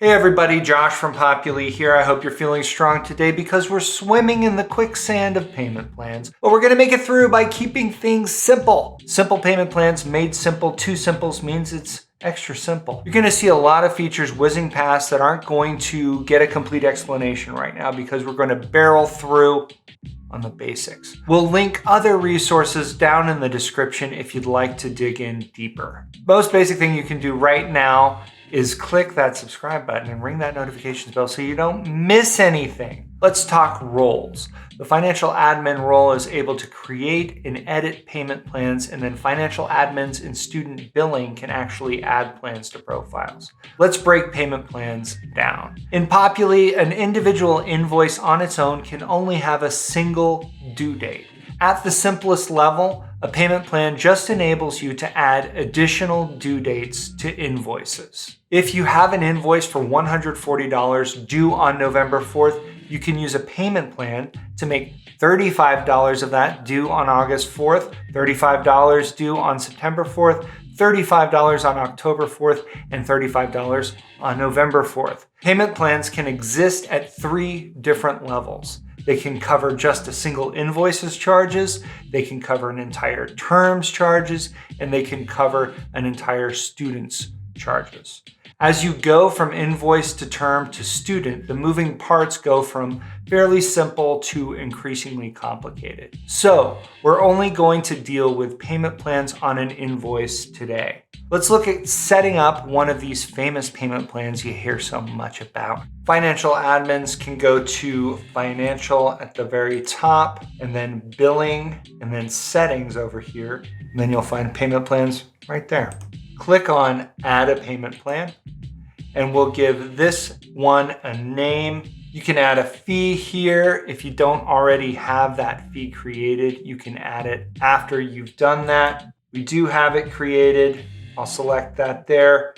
Hey everybody, Josh from Populi here. I hope you're feeling strong today because we're swimming in the quicksand of payment plans. But we're gonna make it through by keeping things simple. Simple payment plans made simple. Two simples means it's extra simple. You're gonna see a lot of features whizzing past that aren't going to get a complete explanation right now because we're gonna barrel through on the basics. We'll link other resources down in the description if you'd like to dig in deeper. Most basic thing you can do right now is click that subscribe button and ring that notifications bell so you don't miss anything. Let's talk roles. The financial admin role is able to create and edit payment plans, and then financial admins in student billing can actually add plans to profiles. Let's break payment plans down. In Populi, an individual invoice on its own can only have a single due date. At the simplest level, a payment plan just enables you to add additional due dates to invoices. If you have an invoice for $140 due on November 4th, you can use a payment plan to make $35 of that due on August 4th, $35 due on September 4th, $35 on October 4th, and $35 on November 4th. Payment plans can exist at 3 different levels. They can cover just a single invoice's charges, they can cover an entire term's charges, and they can cover an entire student's charges. As you go from invoice to term to student, the moving parts go from fairly simple to increasingly complicated. So we're only going to deal with payment plans on an invoice today. Let's look at setting up one of these famous payment plans you hear so much about. Financial admins can go to financial at the very top, and then billing, and then settings over here. And then you'll find payment plans right there. Click on add a payment plan, and we'll give this one a name. You can add a fee here. If you don't already have that fee created, you can add it after you've done that. We do have it created. I'll select that there.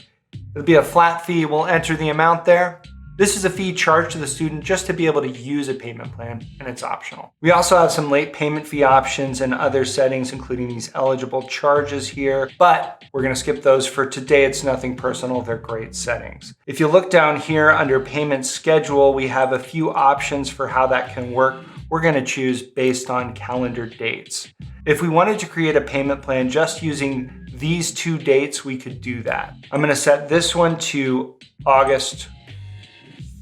It'll be a flat fee. We'll enter the amount there. This is a fee charged to the student just to be able to use a payment plan, and it's optional. We also have some late payment fee options and other settings, including these eligible charges here, but we're gonna skip those for today. It's nothing personal, they're great settings. If you look down here under payment schedule, we have a few options for how that can work. We're gonna choose based on calendar dates. If we wanted to create a payment plan just using these 2 dates, we could do that. I'm gonna set this one to August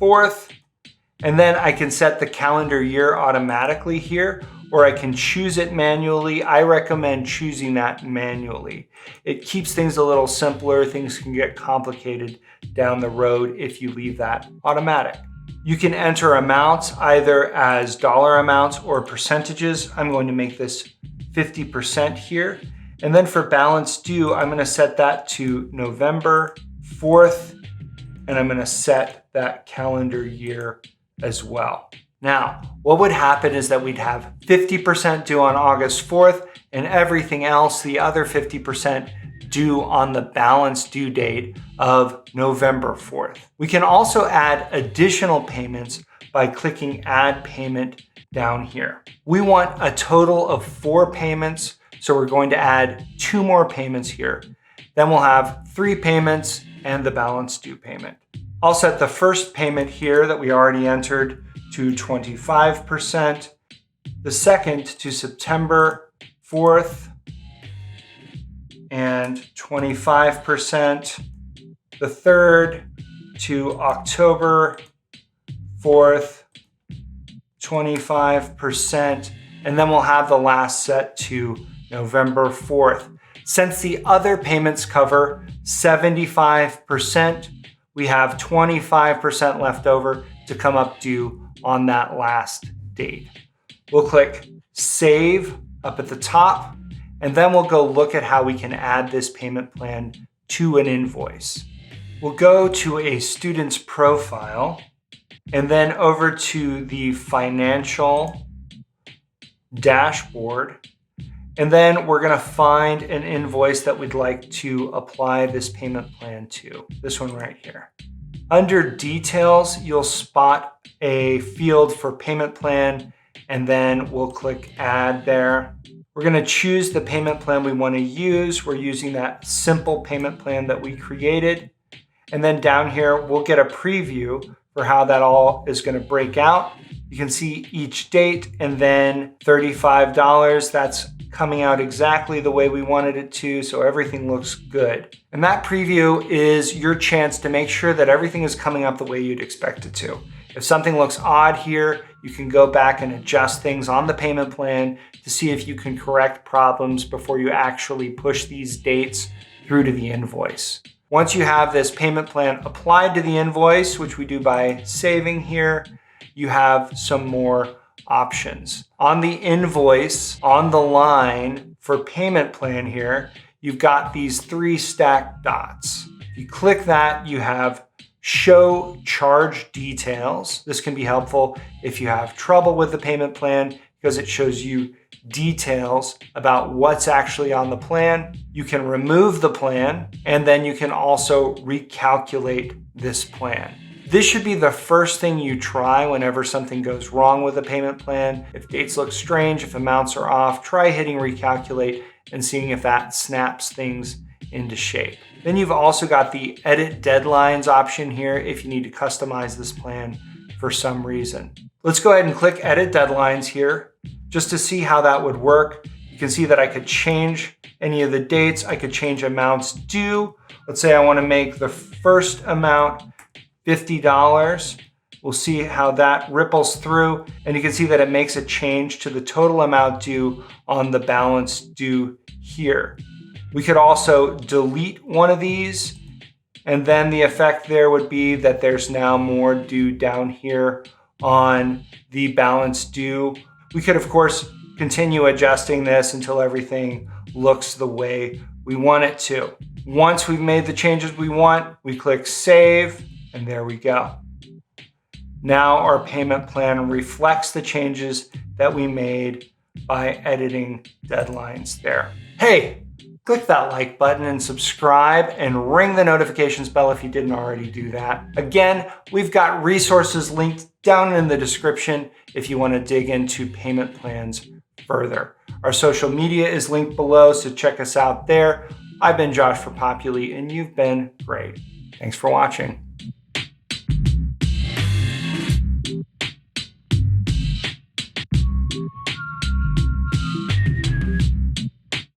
4th, and then I can set the calendar year automatically here, or I can choose it manually. I recommend choosing that manually. It keeps things a little simpler. Things can get complicated down the road if you leave that automatic. You can enter amounts either as dollar amounts or percentages. I'm going to make this 50% here. And then for balance due, I'm gonna set that to November 4th, and I'm gonna set that calendar year as well. Now, what would happen is that we'd have 50% due on August 4th and everything else, the other 50%, due on the balance due date of November 4th. We can also add additional payments by clicking add payment down here. We want a total of 4 payments, so we're going to add 2 more payments here. Then we'll have 3 payments and the balance due payment. I'll set the first payment here that we already entered to 25%, the second to September 4th and 25%, the third to October 4th, 25%, and then we'll have the last set to November 4th. Since the other payments cover 75%, we have 25% left over to come up due on that last date. We'll click Save up at the top, and then we'll go look at how we can add this payment plan to an invoice. We'll go to a student's profile, and then over to the financial dashboard. And then we're gonna find an invoice that we'd like to apply this payment plan to, this one right here. Under details, you'll spot a field for payment plan, and then we'll click add there. We're gonna choose the payment plan we wanna use. We're using that simple payment plan that we created. And then down here, we'll get a preview for how that all is going to break out. You can see each date and then $35. That's coming out exactly the way we wanted it to, so everything looks good. And that preview is your chance to make sure that everything is coming up the way you'd expect it to. If something looks odd here, you can go back and adjust things on the payment plan to see if you can correct problems before you actually push these dates through to the invoice. Once you have this payment plan applied to the invoice, which we do by saving here, you have some more options. On the invoice, on the line for payment plan here, you've got these 3 stacked dots. If you click that, you have show charge details. This can be helpful if you have trouble with the payment plan because it shows you details about what's actually on the plan. You can remove the plan, and then you can also recalculate this plan. This should be the first thing you try whenever something goes wrong with a payment plan. If dates look strange, if amounts are off, try hitting recalculate and seeing if that snaps things into shape. Then you've also got the edit deadlines option here if you need to customize this plan for some reason. Let's go ahead and click edit deadlines here just to see how that would work. You can see that I could change any of the dates. I could change amounts due. Let's say I want to make the first amount $50. We'll see how that ripples through, and you can see that it makes a change to the total amount due on the balance due here. We could also delete one of these, and then the effect there would be that there's now more due down here on the balance due. We could, of course, continue adjusting this until everything looks the way we want it to. Once we've made the changes we want, we click save, and there we go. Now our payment plan reflects the changes that we made by editing deadlines there. Hey, click that like button and subscribe and ring the notifications bell if you didn't already do that. Again, we've got resources linked down in the description if you want to dig into payment plans further. Our social media is linked below, so check us out there. I've been Josh for Populi, and you've been great. Thanks for watching.